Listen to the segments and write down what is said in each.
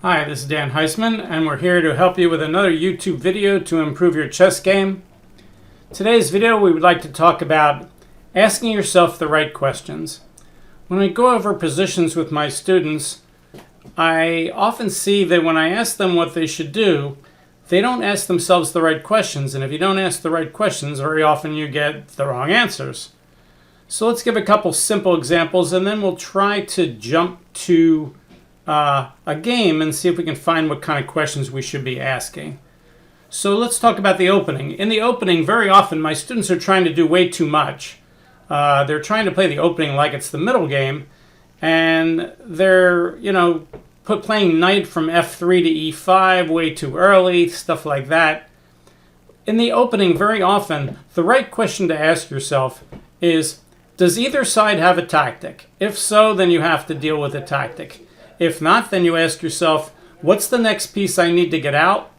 Hi, this is Dan Heisman, and we're here to help you with another YouTube video to improve your chess game. Today's video, we would like to talk about asking yourself the right questions. When I go over positions with my students, I often see that when I ask them what they should do, they don't ask themselves the right questions, and if you don't ask the right questions, very often you get the wrong answers. So let's give a couple simple examples, and then we'll try to jump to a game and see if we can find what kind of questions we should be asking. So let's talk about the opening. In the opening, very often my students are trying to do way too much. They're trying to play the opening like it's the middle game, and they're, playing knight from f3 to e5 way too early, stuff like that. In the opening, very often, the right question to ask yourself is, does either side have a tactic? If so, then you have to deal with the tactic. If not, then you ask yourself, what's the next piece I need to get out?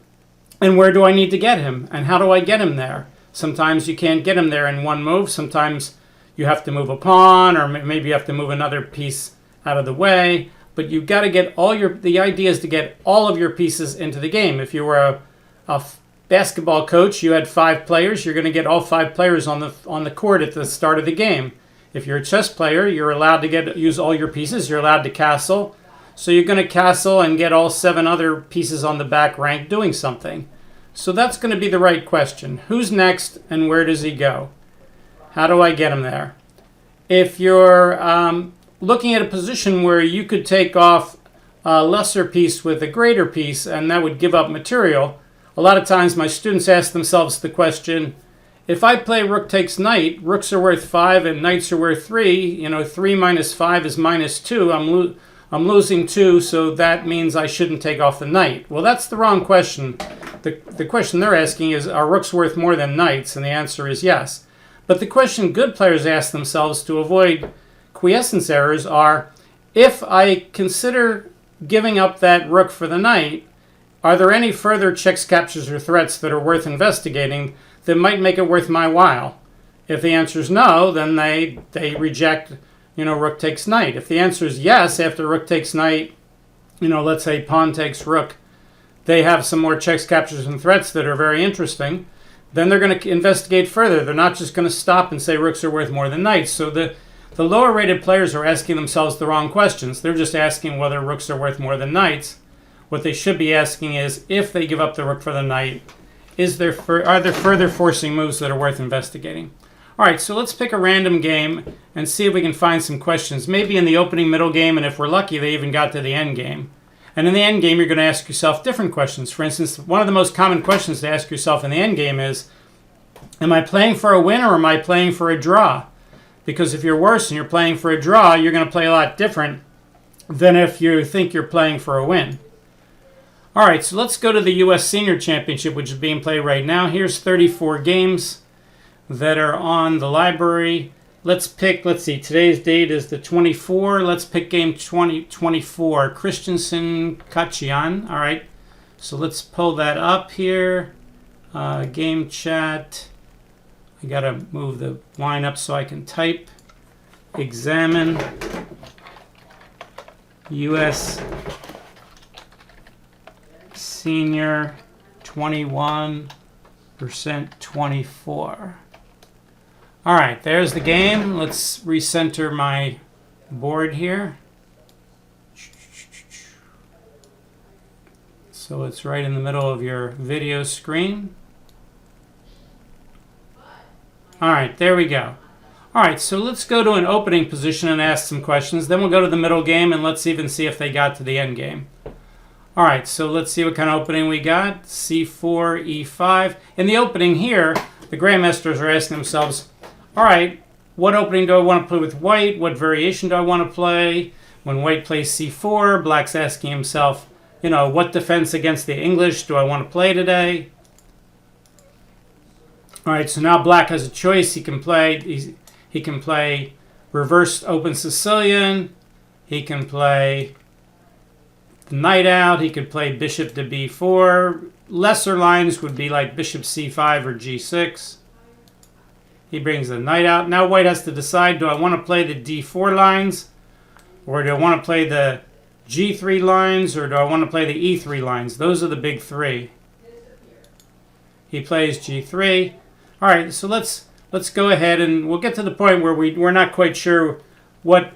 And where do I need to get him? And how do I get him there? Sometimes you can't get him there in one move. Sometimes you have to move a pawn, or maybe you have to move another piece out of the way. But you've got to get the idea is to get all of your pieces into the game. If you were a basketball coach, you had 5 players, you're going to get all 5 players on the court at the start of the game. If you're a chess player, you're allowed to use all your pieces. You're allowed to castle. So you're going to castle and get all 7 other pieces on the back rank doing something. So that's going to be the right question. Who's next and where does he go? How do I get him there? If you're looking at a position where you could take off a lesser piece with a greater piece and that would give up material, a lot of times my students ask themselves the question, if I play rook takes knight, rooks are worth 5 and knights are worth 3. 3 minus 5 is minus 2. I'm losing 2, so that means I shouldn't take off the knight. Well, that's the wrong question. The question they're asking is, are rooks worth more than knights? And the answer is yes. But the question good players ask themselves to avoid quiescence errors are, if I consider giving up that rook for the knight, are there any further checks, captures, or threats that are worth investigating that might make it worth my while? If the answer is no, then they reject rook takes knight. If the answer is yes, after rook takes knight, let's say pawn takes rook, they have some more checks, captures, and threats that are very interesting, then they're going to investigate further. They're not just going to stop and say rooks are worth more than knights. So the lower rated players are asking themselves the wrong questions. They're just asking whether rooks are worth more than knights. What they should be asking is, if they give up the rook for the knight, are there further forcing moves that are worth investigating? All right, so let's pick a random game and see if we can find some questions. Maybe in the opening, middle game, and if we're lucky, they even got to the end game. And in the end game, you're going to ask yourself different questions. For instance, one of the most common questions to ask yourself in the end game is, am I playing for a win or am I playing for a draw? Because if you're worse and you're playing for a draw, you're going to play a lot different than if you think you're playing for a win. All right, so let's go to the U.S. Senior Championship, which is being played right now. Here's 34 games that are on the library. Let's see, today's date is the 24. Let's pick game 2024, Christiansen-Khachiyan. All right, so let's pull that up here. Game chat. I got to move the line up so I can type. Examine U.S. Senior 21% 24. All right, there's the game. Let's recenter my board here. So it's right in the middle of your video screen. All right, there we go. All right, so let's go to an opening position and ask some questions. Then we'll go to the middle game and let's even see if they got to the end game. All right, so let's see what kind of opening we got. C4, E5. In the opening here, the grandmasters are asking themselves, all right, what opening do I want to play with white? What variation do I want to play? When white plays C4, black's asking himself, what defense against the English do I want to play today? All right, so now black has a choice. He can play reversed open Sicilian. He can play the knight out. He could play bishop to b4. Lesser lines would be like bishop c5 or g6. He brings the knight out. Now white has to decide, do I want to play the d4 lines or do I want to play the G3 lines, or do I want to play the E3 lines? Those are the big three. He plays G3. All right, so let's go ahead and we'll get to the point where we're not quite sure what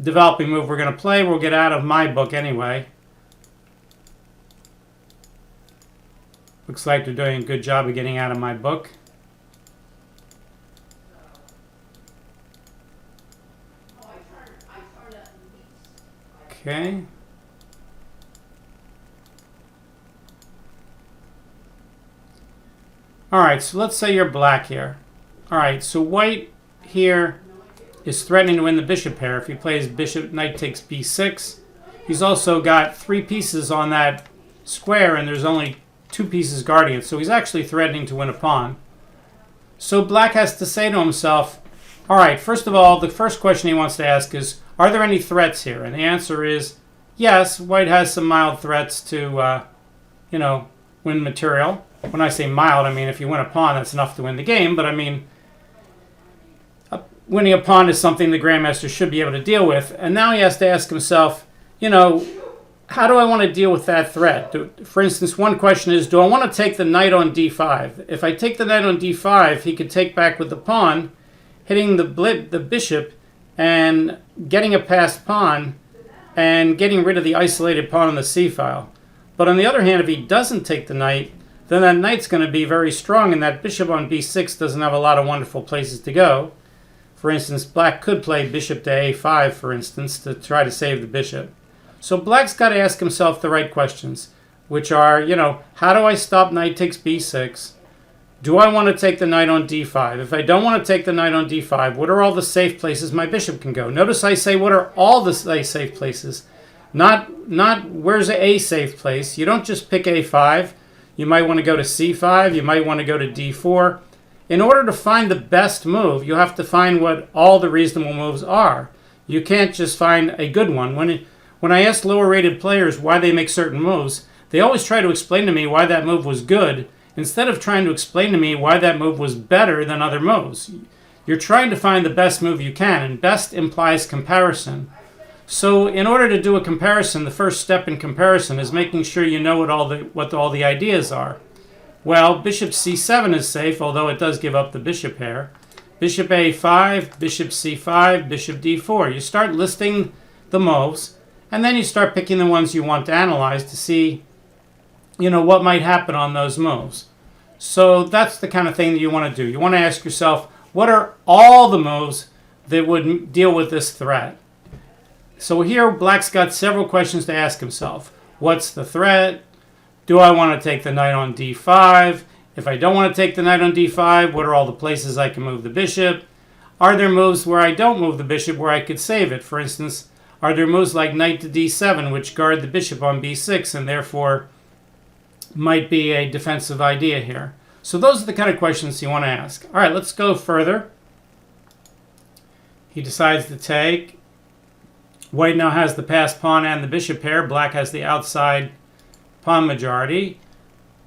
developing move we're going to play. We'll get out of my book anyway. Looks like they're doing a good job of getting out of my book. Okay. All right, so let's say you're black here. All right, so white here is threatening to win the bishop pair. If he plays bishop, knight takes b6. He's also got 3 pieces on that square, and there's only 2 pieces guarding it. So he's actually threatening to win a pawn. So black has to say to himself, all right, first of all, the first question he wants to ask is, are there any threats here? And the answer is yes, white has some mild threats to, win material. When I say mild, I mean if you win a pawn, that's enough to win the game. But I mean, winning a pawn is something the grandmaster should be able to deal with. And now he has to ask himself, how do I want to deal with that threat? For instance, one question is, do I want to take the knight on d5? If I take the knight on d5, he could take back with the pawn, hitting the bishop and getting a passed pawn and getting rid of the isolated pawn on the c-file. But on the other hand, if he doesn't take the knight, then that knight's going to be very strong, and that bishop on b6 doesn't have a lot of wonderful places to go. For instance, black could play bishop to a5, for instance, to try to save the bishop. So black's got to ask himself the right questions, which are, how do I stop knight takes b6? Do I want to take the knight on d5? If I don't want to take the knight on d5, what are all the safe places my bishop can go? Notice I say what are all the safe places, not where's a safe place. You don't just pick a5. You might want to go to c5. You might want to go to d4. In order to find the best move, you have to find what all the reasonable moves are. You can't just find a good one. When I ask lower-rated players why they make certain moves, they always try to explain to me why that move was good, instead of trying to explain to me why that move was better than other moves. You're trying to find the best move you can, and best implies comparison. So in order to do a comparison, the first step in comparison is making sure you know what all the ideas are. Well, bishop c7 is safe, although it does give up the bishop pair. Bishop a5, bishop c5, bishop d4. You start listing the moves, and then you start picking the ones you want to analyze to see, what might happen on those moves. So that's the kind of thing that you want to do. You want to ask yourself, what are all the moves that would deal with this threat? So here, black's got several questions to ask himself. What's the threat? Do I want to take the knight on d5? If I don't want to take the knight on d5, what are all the places I can move the bishop? Are there moves where I don't move the bishop where I could save it? For instance, are there moves like knight to d7 which guard the bishop on b6 and therefore might be a defensive idea here? So those are the kind of questions you want to ask. All right, let's go further. He decides to take. White now has the passed pawn and the bishop pair. Black has the outside pawn majority.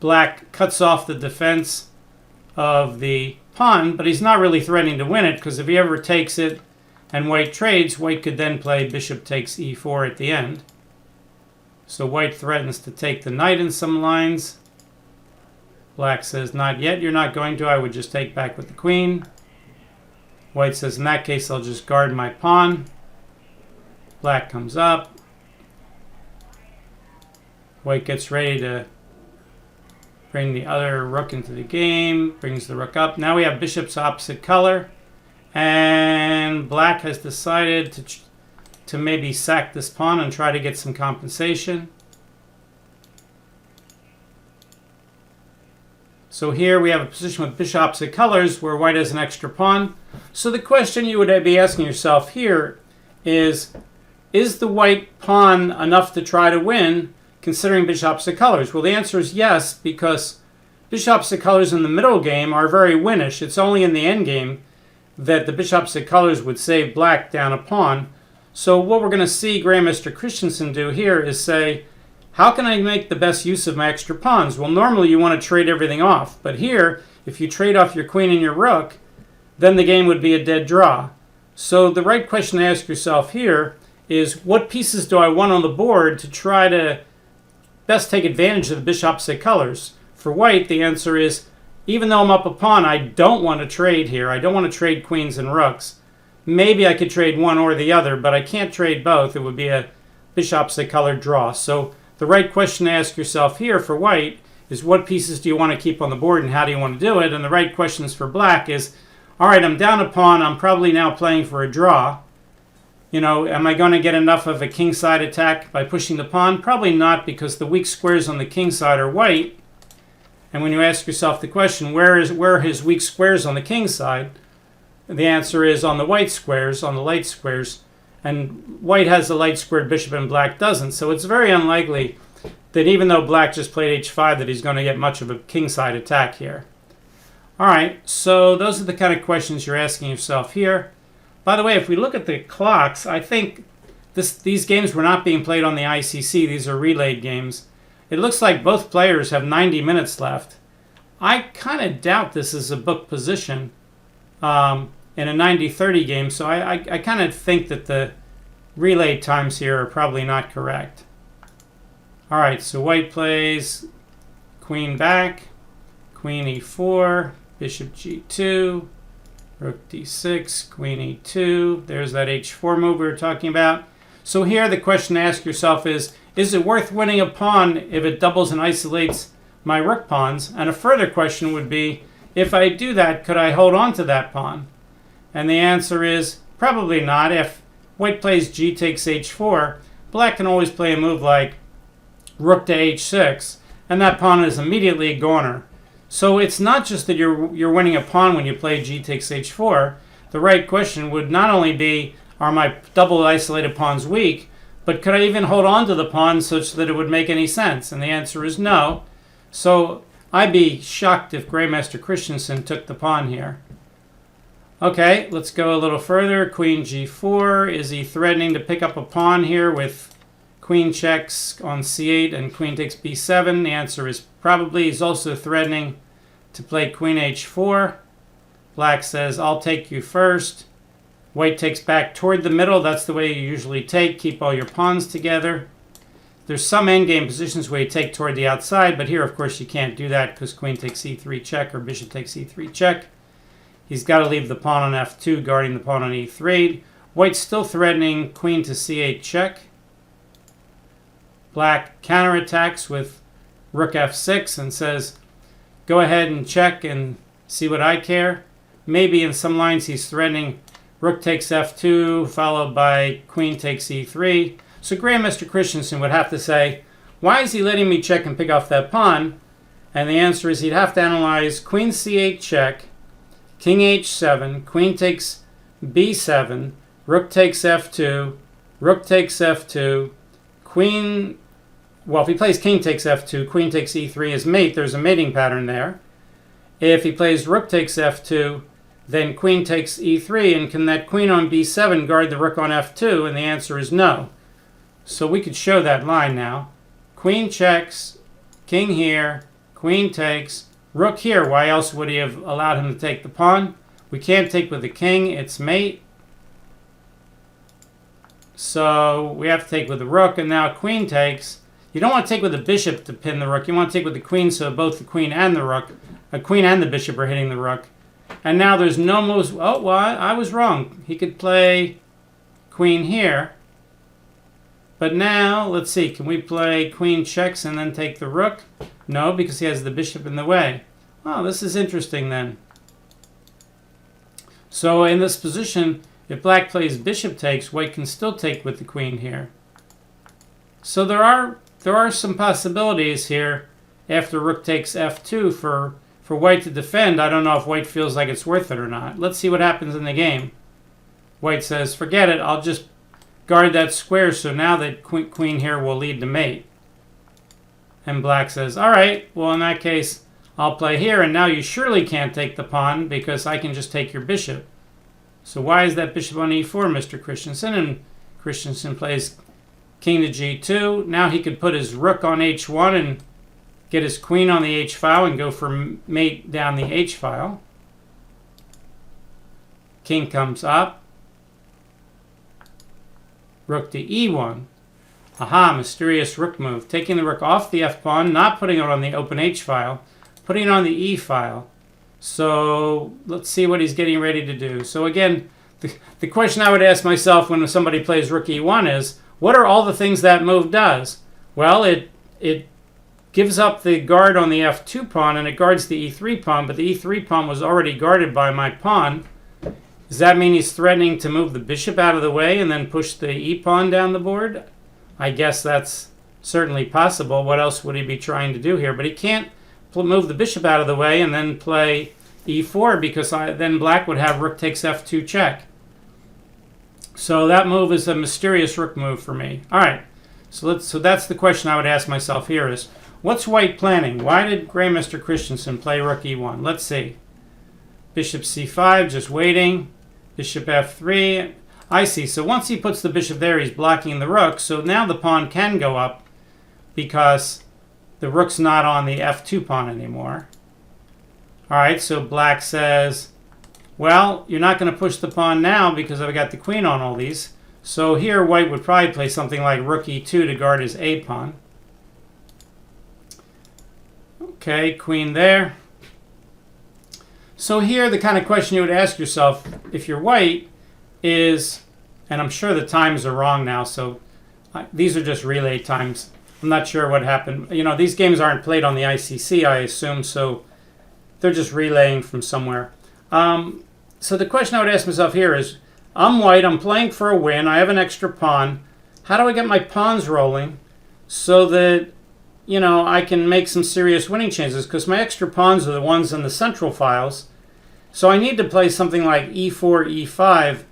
Black cuts off the defense of the pawn, but he's not really threatening to win it, because if he ever takes it and white trades, white could then play bishop takes e4 at the end. So white threatens to take the knight in some lines. Black says, not yet, you're not going to. I would just take back with the queen. White says, in that case, I'll just guard my pawn. Black comes up. White gets ready to bring the other rook into the game. Brings the rook up. Now we have bishops opposite color. And black has decided to maybe sack this pawn and try to get some compensation. So here we have a position with bishop opposite colors where white has an extra pawn. So the question you would be asking yourself here is the white pawn enough to try to win considering bishop opposite colors? Well, the answer is yes, because bishop opposite colors in the middle game are very winnish. It's only in the endgame that the bishop opposite colors would save black down a pawn. So what we're going to see Grandmaster Christiansen do here is say, how can I make the best use of my extra pawns? Well, normally you want to trade everything off. But here, if you trade off your queen and your rook, then the game would be a dead draw. So the right question to ask yourself here is what pieces do I want on the board to try to best take advantage of the bishop opposite colors. For white, the answer is, even though I'm up a pawn, I don't want to trade here. I don't want to trade queens and rooks. Maybe I could trade one or the other, but I can't trade both. It would be a bishop opposite color draw. So the right question to ask yourself here for white is, what pieces do you want to keep on the board and how do you want to do it? And the right questions for black is, all right, I'm down a pawn. I'm probably now playing for a draw. You know, am I going to get enough of a king side attack by pushing the pawn? Probably not, because the weak squares on the king side are white. And when you ask yourself the question, where are his weak squares on the king side? The answer is on the white squares, on the light squares. And white has a light squared bishop and black doesn't. So it's very unlikely that even though black just played h5, that he's going to get much of a king side attack here. All right, so those are the kind of questions you're asking yourself here. By the way, if we look at the clocks, I think these games were not being played on the ICC. These are relayed games. It looks like both players have 90 minutes left. I kind of doubt this is a book position in a 90-30 game, so I kind of think that the relay times here are probably not correct. All right, so white plays queen back, queen e4, bishop g2, rook d6, queen e2. There's that h4 move we were talking about. So here the question to ask yourself is it worth winning a pawn if it doubles and isolates my rook pawns? And a further question would be, if I do that, could I hold on to that pawn? And the answer is probably not. If white plays g takes h4, black can always play a move like rook to h6, and that pawn is immediately a goner. So it's not just that you're winning a pawn when you play g takes h4. The right question would not only be, are my double isolated pawns weak, but could I even hold on to the pawn such that it would make any sense? And the answer is no. So I'd be shocked if Grandmaster Christiansen took the pawn here. Okay, let's go a little further. Queen g4. Is he threatening to pick up a pawn here with queen checks on c8 and queen takes b7? The answer is probably. He's also threatening to play queen h4. Black says, I'll take you first. White takes back toward the middle. That's the way you usually take. Keep all your pawns together. There's some endgame positions where you take toward the outside, but here, of course, you can't do that because queen takes e3 check or bishop takes e3 check. He's got to leave the pawn on f2, guarding the pawn on e3. White's still threatening queen to c8 check. Black counterattacks with rook f6 and says, go ahead and check and see what I care. Maybe in some lines he's threatening rook takes f2, followed by queen takes e3. So Grandmaster Christiansen would have to say, why is he letting me check and pick off that pawn? And the answer is he'd have to analyze queen c8 check, king h7, queen takes b7, rook takes f2, rook takes f2, queen... Well, if he plays king takes f2, queen takes e3 as mate, there's a mating pattern there. If he plays rook takes f2, then queen takes e3, and can that queen on b7 guard the rook on f2? And the answer is no. So we could show that line now. Queen checks, king here, queen takes, rook here. Why else would he have allowed him to take the pawn? We can't take with the king, it's mate. So we have to take with the rook, and now queen takes. You don't want to take with the bishop to pin the rook. You want to take with the queen so both the queen and the rook, the queen and the bishop are hitting the rook. And now there's no moves. Oh, well, I was wrong. He could play queen here. But now, let's see. Can we play queen checks and then take the rook? No, because he has the bishop in the way. Oh, this is interesting then. So in this position, if black plays bishop takes, white can still take with the queen here. So there are some possibilities here after rook takes f2 for white to defend. I don't know if white feels like it's worth it or not. Let's see what happens in the game. White says, forget it, I'll just guard that square, so now that queen here will lead to mate. And black says, all right, well in that case, I'll play here, and now you surely can't take the pawn because I can just take your bishop. So why is that bishop on e4, Mr. Christiansen? And Christiansen plays king to g2. Now he could put his rook on h1 and get his queen on the h-file and go for mate down the h-file. King comes up. rook to e1. Aha, mysterious rook move. Taking the rook off the f pawn, not putting it on the open h file, putting it on the e file. So let's see what he's getting ready to do. So again, the question I would ask myself when somebody plays rook e1 is, what are all the things that move does? Well, it gives up the guard on the f2 pawn and it guards the e3 pawn, but the e3 pawn was already guarded by my pawn. Does that mean he's threatening to move the bishop out of the way and then push the e pawn down the board? I guess that's certainly possible. What else would he be trying to do here? But he can't move the bishop out of the way and then play e4 because then black would have rook takes f2 check. So that move is a mysterious rook move for me. All right, so that's the question I would ask myself here is, what's white planning? Why did Grandmaster Christiansen play rook e1? Let's see. Bishop c5, just waiting. Bishop f3. I see. So once he puts the bishop there, he's blocking the rook. So now the pawn can go up because the rook's not on the f2 pawn anymore. All right, so black says, well, you're not going to push the pawn now because I've got the queen on all these. So here white would probably play something like rook e2 to guard his a pawn. Okay, queen there. So here the kind of question you would ask yourself if you're white is, and I'm sure the times are wrong now, so these are just relay times. I'm not sure what happened. You know, these games aren't played on the ICC, I assume, so they're just relaying from somewhere. So the question I would ask myself here is, I'm white, I'm playing for a win, I have an extra pawn. How do I get my pawns rolling so that, you know, I can make some serious winning chances? Because my extra pawns are the ones in the central files. So I need to play something like e4, e5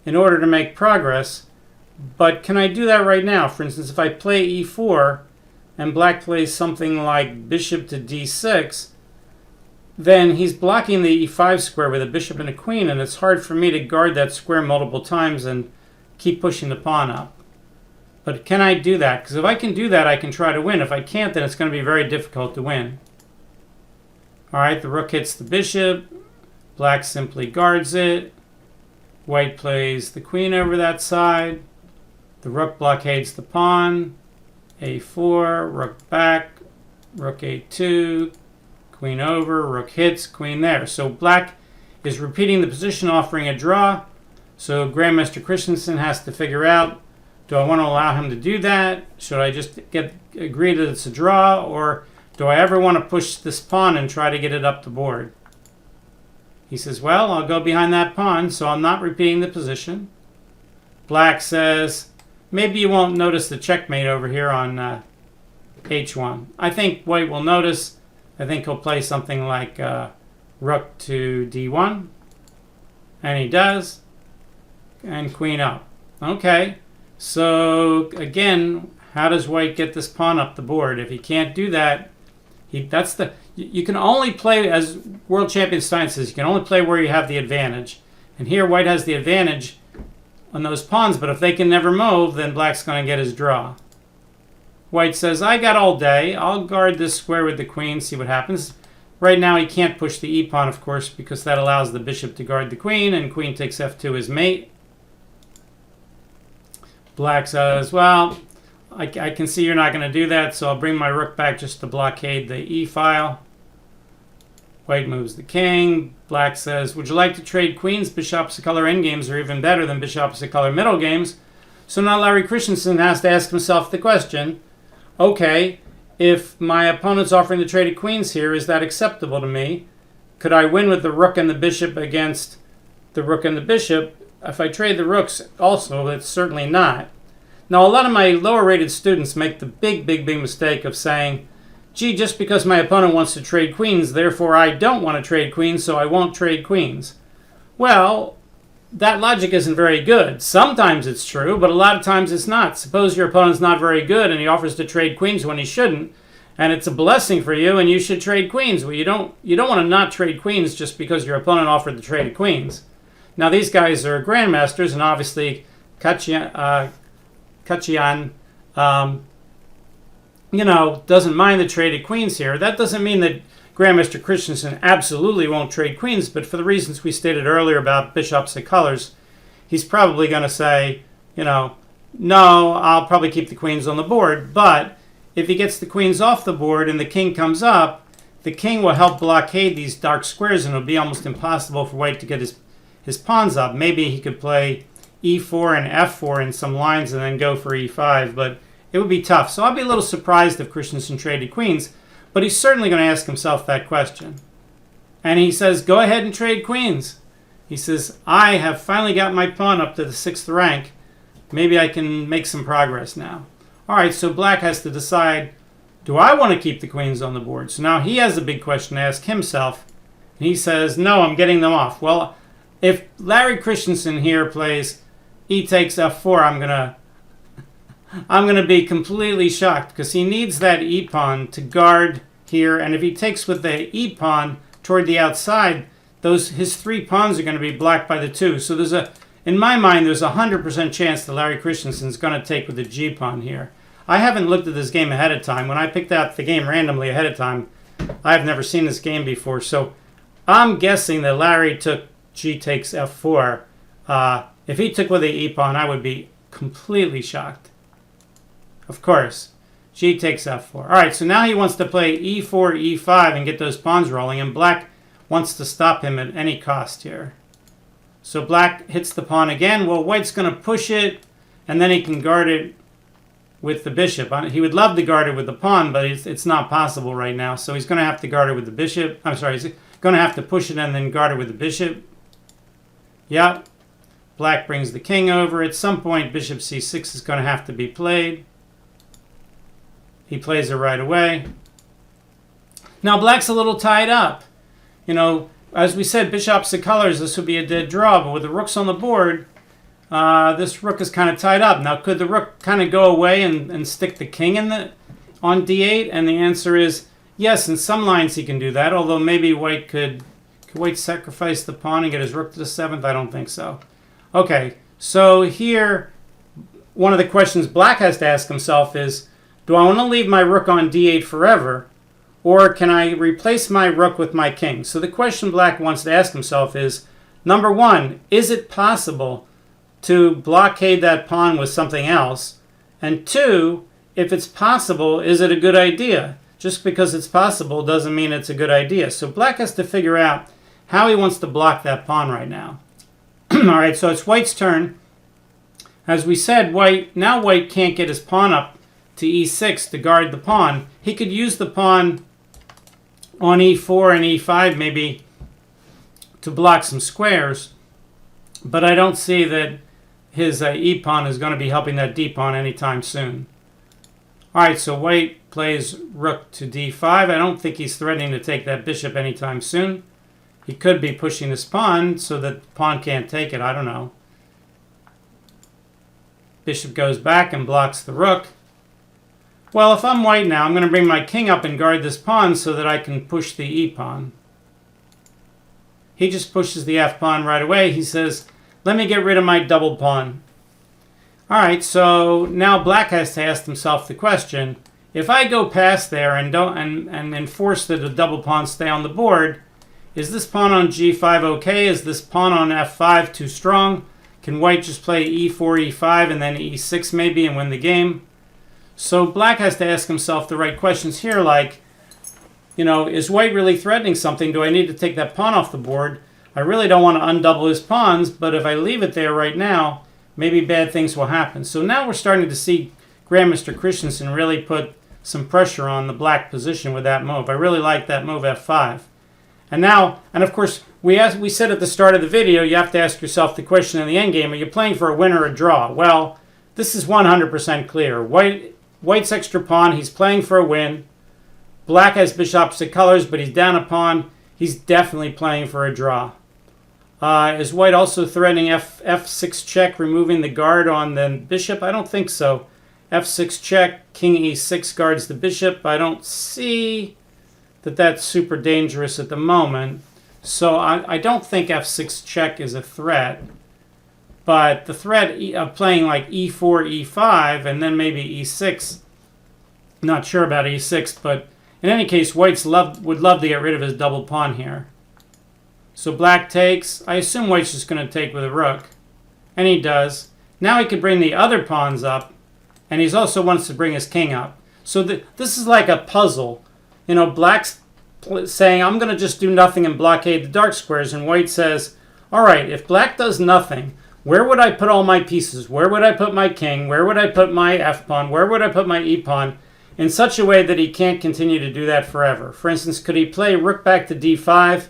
in order to make progress. But can I do that right now? For instance, if I play e4 and black plays something like bishop to d6, then he's blocking the e5 square with a bishop and a queen, and it's hard for me to guard that square multiple times and keep pushing the pawn up. But can I do that? Because if I can do that, I can try to win. If I can't, then it's going to be very difficult to win. All right, the rook hits the bishop. Black simply guards it. White plays the queen over that side. The rook blockades the pawn. a4, rook back, rook a2, queen over, rook hits, queen there. So black is repeating the position, offering a draw. So Grandmaster Christiansen has to figure out, do I want to allow him to do that? Should I just agree that it's a draw? Or do I ever want to push this pawn and try to get it up the board? He says, well, I'll go behind that pawn, so I'm not repeating the position. Black says, maybe you won't notice the checkmate over here on h1. I think white will notice. I think he'll play something like rook to d1. And he does. And queen up. Okay. So, again, how does white get this pawn up the board? If he can't do that, you can only play, as World Champion Stein says, you can only play where you have the advantage. And here white has the advantage on those pawns, but if they can never move, then black's going to get his draw. White says, I got all day. I'll guard this square with the queen, see what happens. Right now he can't push the e-pawn, of course, because that allows the bishop to guard the queen, and queen takes f2 as mate. Black says, well, I can see you're not going to do that, so I'll bring my rook back just to blockade the e-file. White moves the king. Black says, would you like to trade queens? Bishop opposite color endgames are even better than bishop opposite color middle games. So now Larry Christiansen has to ask himself the question, okay, if my opponent's offering to trade queens here, is that acceptable to me? Could I win with the rook and the bishop against the rook and the bishop? If I trade the rooks also, it's certainly not. Now, a lot of my lower-rated students make the big mistake of saying, gee, just because my opponent wants to trade queens, therefore I don't want to trade queens, so I won't trade queens. Well, that logic isn't very good. Sometimes it's true, but a lot of times it's not. Suppose your opponent's not very good and he offers to trade queens when he shouldn't, and it's a blessing for you and you should trade queens. Well, you don't want to not trade queens just because your opponent offered to trade queens. Now, these guys are grandmasters, and obviously Khachiyan, doesn't mind the traded queens here. That doesn't mean that Grandmaster Christiansen absolutely won't trade queens, but for the reasons we stated earlier about bishop opposite colors, he's probably going to say, no, I'll probably keep the queens on the board. But if he gets the queens off the board and the king comes up, the king will help blockade these dark squares, and it'll be almost impossible for white to get his pawns up. Maybe he could play e4 and f4 in some lines and then go for e5, but it would be tough. So I'll be a little surprised if Christiansen traded queens, but he's certainly going to ask himself that question. And he says, go ahead and trade queens. He says, I have finally got my pawn up to the 6th rank. Maybe I can make some progress now. All right, so black has to decide, do I want to keep the queens on the board? So now he has a big question to ask himself. And he says, no, I'm getting them off. Well, if Larry Christiansen here plays e takes f4, I'm gonna be completely shocked, because he needs that e pawn to guard here, and if he takes with the e pawn toward the outside, his 3 pawns are going to be blocked by the 2. So in my mind, there's a 100% chance that Larry Christiansen's going to take with the g pawn here. I haven't looked at this game ahead of time. When I picked out the game randomly ahead of time, I've never seen this game before. So I'm guessing that Larry took g takes f4. If he took with the e pawn, I would be completely shocked. Of course, g takes f4. All right, so now he wants to play e4, e5 and get those pawns rolling, and black wants to stop him at any cost here. So black hits the pawn again. Well, white's going to push it, and then he can guard it with the bishop. He would love to guard it with the pawn, but it's not possible right now. So he's going to have to guard it with the bishop. I'm sorry, he's going to have to push it and then guard it with the bishop. Yep. Black brings the king over. At some point, bishop c6 is going to have to be played. He plays it right away. Now, black's a little tied up. You know, as we said, bishop opposite colors, this would be a dead draw. But with the rooks on the board, this rook is kind of tied up. Now, could the rook kind of go away and stick the king on d8? And the answer is yes. In some lines, he can do that. Although maybe white could white sacrifice the pawn and get his rook to the 7th? I don't think so. Okay, so here, one of the questions black has to ask himself is, do I want to leave my rook on d8 forever, or can I replace my rook with my king? So the question black wants to ask himself is, number one, is it possible to blockade that pawn with something else? And 2, if it's possible, is it a good idea? Just because it's possible doesn't mean it's a good idea. So black has to figure out how he wants to block that pawn right now. All right, so it's white's turn. As we said, white can't get his pawn up to e6 to guard the pawn. He could use the pawn on e4 and e5 maybe to block some squares, but I don't see that his e pawn is going to be helping that d pawn anytime soon. All right, so white plays rook to d5. I don't think he's threatening to take that bishop anytime soon. He could be pushing this pawn so that the pawn can't take it. I don't know. Bishop goes back and blocks the rook. Well, if I'm white now, I'm going to bring my king up and guard this pawn so that I can push the e pawn. He just pushes the f pawn right away. He says, let me get rid of my double pawn. All right, so now black has to ask himself the question, if I go past there and enforce that a double pawn stay on the board, is this pawn on g5 okay? Is this pawn on f5 too strong? Can white just play e4, e5, and then e6 maybe and win the game? So black has to ask himself the right questions here, like, you know, is white really threatening something? Do I need to take that pawn off the board? I really don't want to undouble his pawns, but if I leave it there right now, maybe bad things will happen. So now we're starting to see Grandmaster Christiansen really put some pressure on the black position with that move. I really like that move, f5. And now, and of course, we said at the start of the video, you have to ask yourself the question in the endgame, are you playing for a win or a draw? Well, this is 100% clear. White's extra pawn, he's playing for a win. Black has bishop opposite colors, but he's down a pawn. He's definitely playing for a draw. Is white also threatening f6 check, removing the guard on the bishop? I don't think so. f6 check, king e6 guards the bishop. I don't see that that's super dangerous at the moment. So I don't think f6 check is a threat. But the threat of playing like e4, e5, and then maybe e6, not sure about e6, but in any case, white's would love to get rid of his double pawn here. So black takes. I assume white's just going to take with a rook. And he does. Now he could bring the other pawns up, and he also wants to bring his king up. So this is like a puzzle. Black's saying, I'm going to just do nothing and blockade the dark squares, and white says, all right, if black does nothing, where would I put all my pieces? Where would I put my king? Where would I put my f-pawn? Where would I put my e-pawn? In such a way that he can't continue to do that forever. For instance, could he play rook back to d5,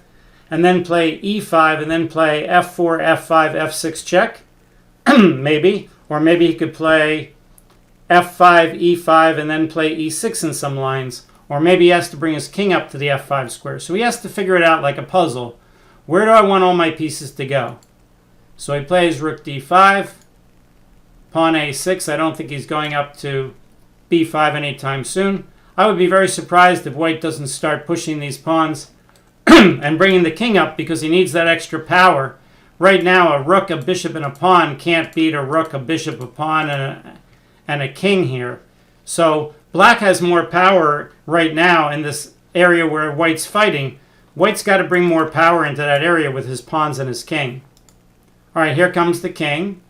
and then play e5, and then play f4, f5, f6 check? Maybe. Or maybe he could play f5, e5, and then play e6 in some lines. Or maybe he has to bring his king up to the f5 square. So he has to figure it out like a puzzle. Where do I want all my pieces to go? So he plays rook d5, pawn a6. I don't think he's going up to b5 anytime soon. I would be very surprised if white doesn't start pushing these pawns and bringing the king up, because he needs that extra power. Right now, a rook, a bishop, and a pawn can't beat a rook, a bishop, a pawn, and a king here. So black has more power right now in this area where white's fighting. White's got to bring more power into that area with his pawns and his king. All right, here comes the king.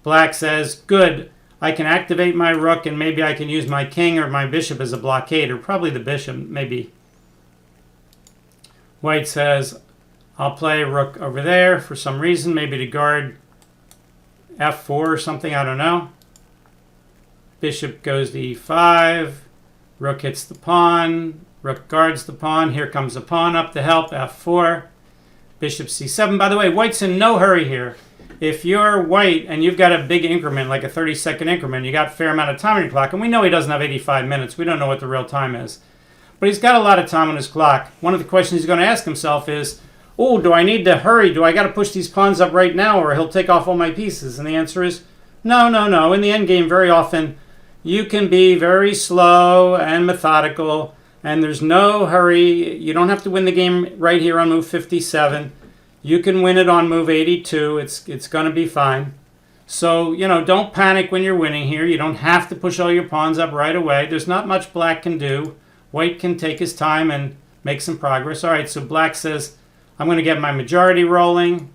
Black says, good, I can activate my rook, and maybe I can use my king or my bishop as a blockade, or probably the bishop, maybe. White says, I'll play rook over there for some reason, maybe to guard f4 or something, I don't know. Bishop goes to e5, rook hits the pawn, rook guards the pawn, here comes a pawn up to help, f4, bishop c7. By the way, white's in no hurry here. If you're white and you've got a big increment, like a 30-second increment, you got a fair amount of time on your clock, and we know he doesn't have 85 minutes. We don't know what the real time is. But he's got a lot of time on his clock. One of the questions he's going to ask himself is, oh, do I need to hurry? Do I got to push these pawns up right now, or he'll take off all my pieces? And the answer is, no, no, no. In the endgame, very often, you can be very slow and methodical, and there's no hurry. You don't have to win the game right here on move 57. You can win it on move 82. It's going to be fine. So, don't panic when you're winning here. You don't have to push all your pawns up right away. There's not much black can do. White can take his time and make some progress. All right, so black says, I'm going to get my majority rolling.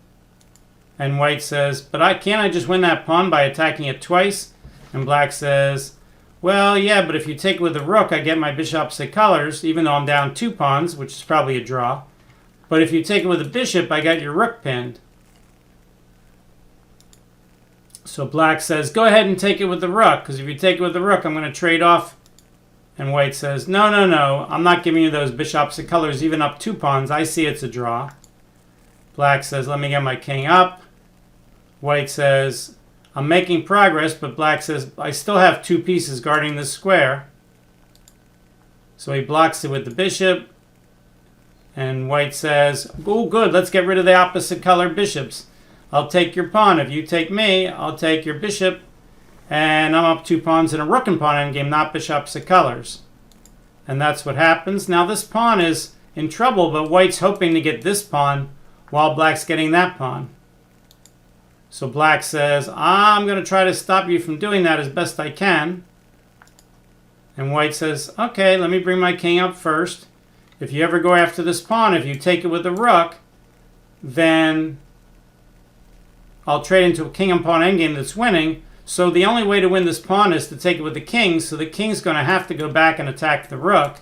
And white says, but can't I just win that pawn by attacking it twice? And black says, well, yeah, but if you take it with the rook, I get my bishop opposite colors, even though I'm down 2 pawns, which is probably a draw. But if you take it with a bishop, I got your rook pinned. So black says, go ahead and take it with the rook, because if you take it with the rook, I'm going to trade off. And white says, no, no, no, I'm not giving you those bishop opposite colors, even up 2 pawns. I see it's a draw. Black says, let me get my king up. White says, I'm making progress, but black says, I still have 2 pieces guarding this square. So he blocks it with the bishop. And white says, oh, good, let's get rid of the opposite color bishops. I'll take your pawn. If you take me, I'll take your bishop. And I'm up 2 pawns in a rook and pawn endgame, not bishop opposite colors. And that's what happens. Now this pawn is in trouble, but white's hoping to get this pawn while black's getting that pawn. So black says, I'm going to try to stop you from doing that as best I can. And white says, okay, let me bring my king up first. If you ever go after this pawn, if you take it with the rook, then I'll trade into a king and pawn endgame that's winning. So the only way to win this pawn is to take it with the king. So the king's going to have to go back and attack the rook.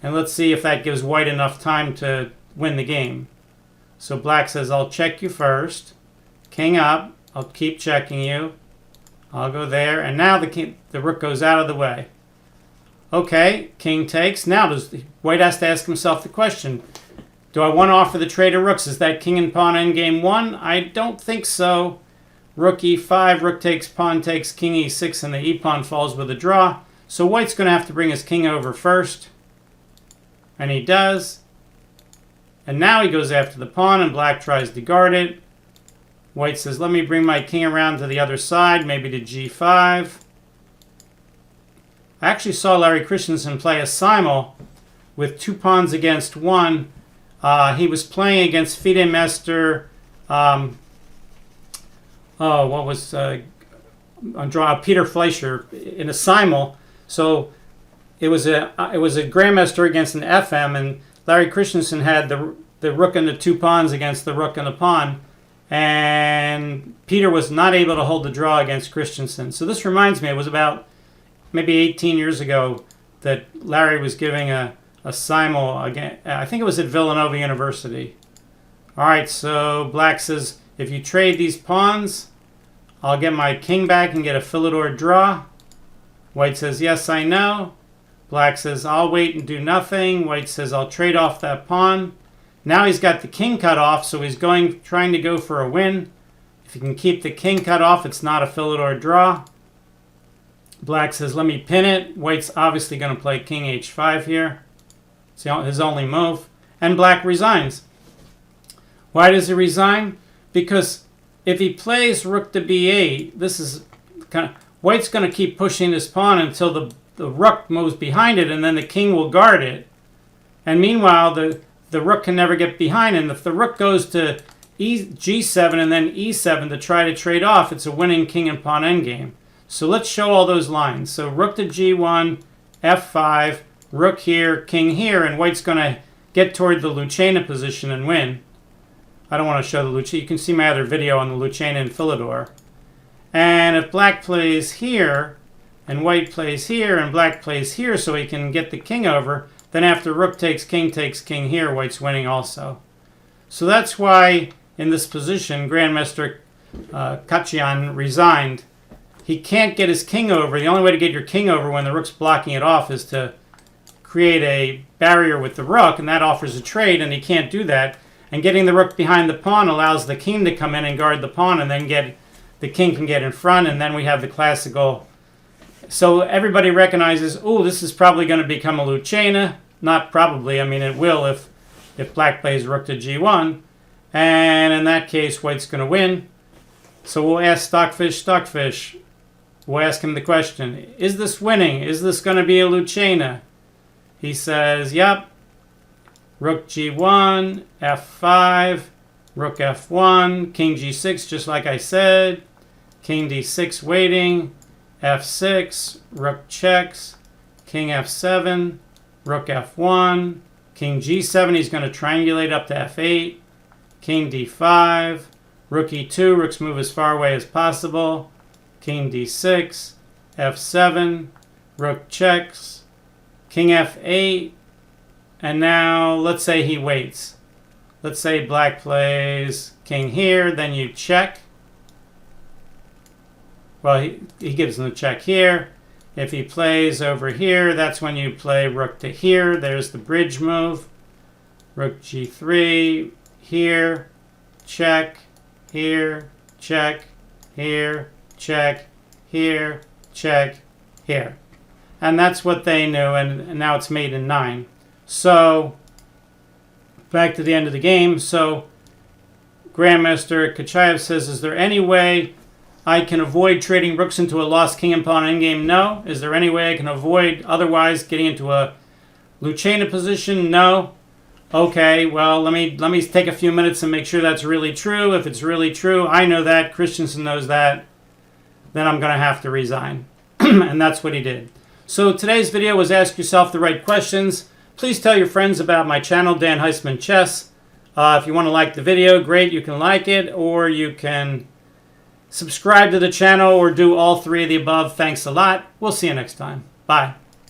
And let's see if that gives white enough time to win the game. So black says, I'll check you first. King up. I'll keep checking you. I'll go there. And now the rook goes out of the way. Okay, king takes. Now white has to ask himself the question, do I want to offer the trade of rooks? Is that king and pawn endgame 1? I don't think so. Rook e5, rook takes, pawn takes, king e6, and the e-pawn falls with a draw. So white's going to have to bring his king over first. And he does. And now he goes after the pawn, and black tries to guard it. White says, let me bring my king around to the other side, maybe to g5. I actually saw Larry Christiansen play a simul with 2 pawns against 1. He was playing against FIDE Master, Peter Fleischer in a simul. So it was a grandmaster against an FM, and Larry Christiansen had the rook and the 2 pawns against the rook and the pawn. and Peter was not able to hold the draw against Christiansen. So this reminds me, it was about maybe 18 years ago that Larry was giving a simul again. I think it was at Villanova University. All right, so Black says, if you trade these pawns, I'll get my king back and get a Philidor draw. White says, yes, I know. Black says, I'll wait and do nothing. White says, I'll trade off that pawn. Now he's got the king cut off, so he's trying to go for a win. If he can keep the king cut off, it's not a Philidor draw. Black says, let me pin it. White's obviously going to play king h5 here. It's his only move. And Black resigns. Why does he resign? Because if he plays rook to b8, this is kind of, White's going to keep pushing this pawn until the rook moves behind it, and then the king will guard it. And meanwhile, the rook can never get behind, and if the rook goes to g7 and then e7 to try to trade off, it's a winning king and pawn endgame. So let's show all those lines. So rook to g1, f5, rook here, king here, and White's going to get toward the Lucena position and win. I don't want to show the Lucena. You can see my other video on the Lucena and Philidor. And if Black plays here, and White plays here, and Black plays here so he can get the king over, then after rook takes king here, White's winning also. So that's why in this position, Grandmaster Khachiyan resigned. He can't get his king over. The only way to get your king over when the rook's blocking it off is to create a barrier with the rook, and that offers a trade, and he can't do that. And getting the rook behind the pawn allows the king to come in and guard the pawn, and then the king can get in front, and then we have the classical. So everybody recognizes, oh, this is probably going to become a Lucena. Not probably, I mean it will if Black plays rook to g1. And in that case, White's going to win. So we'll ask Stockfish. We'll ask him the question, is this winning? Is this going to be a Lucena? He says, yep. Rook g1, f5, rook f1, king g6, just like I said. King d6 waiting, f6, rook checks, king f7, rook f1, king g7, he's going to triangulate up to f8, king d5, rook e2, rooks move as far away as possible, king d6, f7, rook checks, king f8, and now let's say he waits. Let's say Black plays king here, then you check. Well, he gives him the check here. If he plays over here, that's when you play rook to here. There's the bridge move. Rook g3, here, check, here, check, here, check, here, check, here. And that's what they knew, and now it's mate in 9. So, back to the end of the game. So, Grandmaster Khachiyan says, is there any way I can avoid trading rooks into a lost king and pawn endgame? No. Is there any way I can avoid otherwise getting into a Lucena position? No. Okay, well, let me take a few minutes and make sure that's really true. If it's really true, I know that, Christiansen knows that, then I'm going to have to resign. And that's what he did. So today's video was ask yourself the right questions. Please tell your friends about my channel, Dan Heisman Chess. If you want to like the video, great, you can like it, or you can subscribe to the channel, or do all three of the above. Thanks a lot. We'll see you next time. Bye.